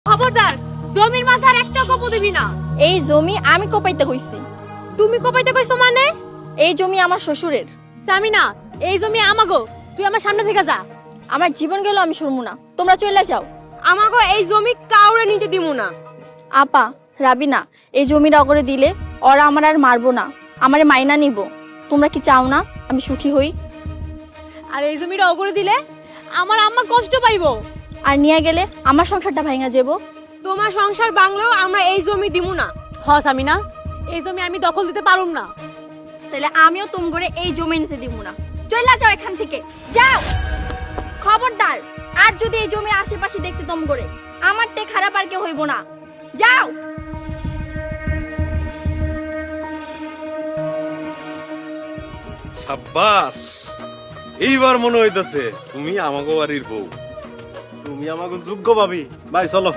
খবরদার, জমির মাঝে আর একটা কপু দিবি না। এই জমি আমি কোপাইতে কইছি। তুমি কোপাইতে কইছো মানে? এই জমি আমার শ্বশুরের। সামিনা, এই জমি আমাগো, তুই আমার সামনে থেকে যা। আমার জীবন গেল আমি সরমু না, তোমরা চলে যাও। আমাগো এই জমি কাউরে নিতে দিমু না। আপা, রাবিনা, এই জমির অগরে দিলে ওরা আমার আর মারবো না, আমারে মাইনা নিব। তোমরা কি চাও না আমি সুখী হই? আর এই জমিটা অগরে দিলে আমার আম্মা কষ্ট পাইবো। আর নিয়ে গেলে আমার সংসারটা ভাঙা যাবো। তোমার সংসার বাংলেও আমরা এই জমি দিমু না। হ সামিনা, এই জমি আমি দখল দিতে পারুম না। তাহলে আমিও তোম করে এই জমি নিতে দিব না। চলে যাও এখান থেকে, যাও। খবরদার, আর যদি এই জমির আশেপাশে দেখছি তোম করে, আমার তে খারাপ আর কেউ হইব না। যাও। সাব্বাস, এইবার মনে হইতাছে তুমি আমাগো বাড়ির বউ। তুমি আমাগো যোগ্য ভাবি। ভাই চলো।